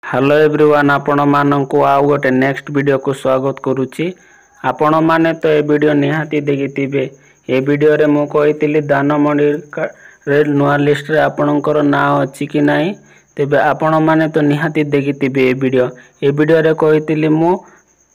Hello everyone आपण मानक आउ गोटे नेक्स्ट वीडियो को स्वागत करुच्ची। आपण माने तो ए वीडियो निहाती देखिथिबे। ए वीडियो रे मु कहितली दान मंडी रे नुआ लिस्ट रे आपणकर ना अछि कि नाही, तेबे आपण माने तो निहाती देखिथिबे। ए वीडियो रे कहितली मु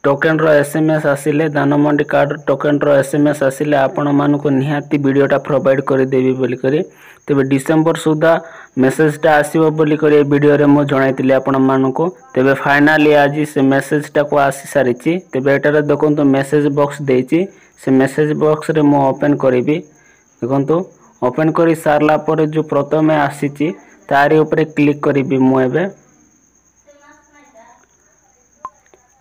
टोकन रो एसएमएस आसिले दान मंडी कार्ड टोकन रो एसएमएस आसिले आपण मानको निहाती वीडियोटा प्रोवाइड कर देबी बोली करी। तेबे डिसेंबर सुधा मेसेजटा आसीबो बोली करी ए वीडियो रे मु जणाइतली आपण मानको। तेबे फाइनली आज से मेसेजटा को आसी सारिची। तेबे एटारे देखंतु मेसेज बॉक्स देइची। से मेसेज बॉक्स रे मु ओपन करिवि। देखंतु ओपन करी सारला पर जो प्रथमे आसीची तारी ऊपर क्लिक करिवि। मु एबे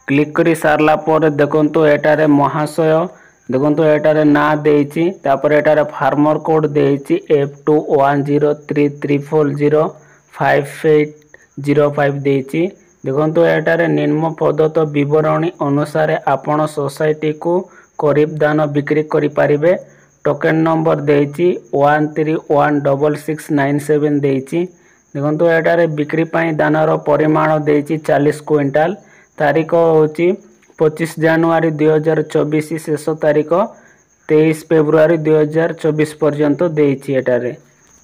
क्लिक करी सारला पर देखंतु एटारे महाशय देखंतु एटारे ना देइची। तापर एटारे फार्मर कोड देइची F2103340580 देइची। देखंतु एटारे निम्न प्रदत्त विवरणी अनुसार आपण सोसाइटी को करीब दान बिक्री करि पारिबे। Token number देइची 131697 देइची। देखंतु एटारे बिक्री पई दानर परिमाण देइची 40 क्विंटल। तारीख होची 25 जनवरी 2024। शेष तारीख 23 फेब्रुआरी 2024 पर्यंत देइची एटारे।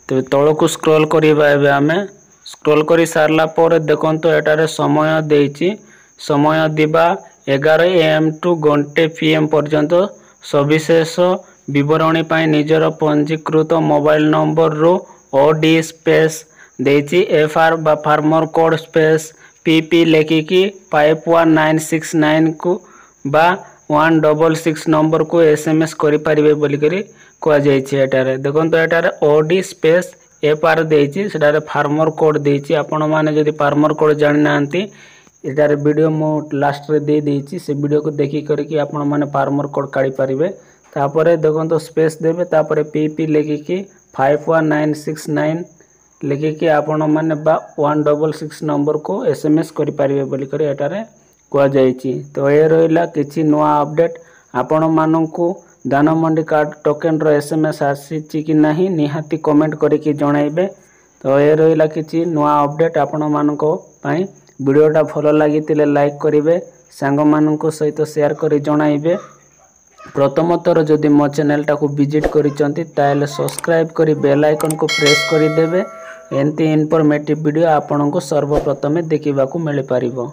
तो तळको स्क्रॉल करिबा। एबे आमे स्क्रॉल करी सारला पर देखंतु एटारे समय देइची। समय दिबा 11 AM टू 1 PM पर्यंत। सविशेष विवरणी पई निजर पंजीकृत मोबाइल नंबर रो OD स्पेस देइची। FR बा फार्मर कोड स्पेस PP लेखिकी 51969 को बा 166 नंबर को SMS करि परिबे बोली करी को जाइछि। एटारे देखंतु एटारे OD स्पेस FR देइछि। सेटारे फार्मर कोड देइछि। आपण माने जदि फार्मर कोड जानि नांती एटारे वीडियो मो लास्ट रे दे देइछि। से वीडियो को देखि करी कि आपण माने फार्मर कोड काढि परिबे। तापरे देखंतु स्पेस देबे। तापरे PP लेखिकी 51969 लेखिकी आपण माने बा 166 नंबर को SMS करि परिबे बोली करी एटारे को जाइछि। तो ए रहिला किछि नुआ अपडेट। आपण माननकु दान मंडी कार्ड टोकन रो SMS आसीछि कि नाही निहाती कमेंट करी कि जणाइबे। तो ए रहिला किछि नुआ अपडेट आपण मानको पई। वीडियोटा भलो लागितिले लाइक करिवे, सांग माननको सहित शेयर करी जणाइबे। प्रथम थर जदि मो चैनलटा को विजिट करिसंती ताले सब्सक्राइब करी बेल आइकन को प्रेस करी देबे। एंती इन्फॉर्मेटिव वीडियो आपनको सर्वप्रथमे देखिबा को मिलि पारिबो।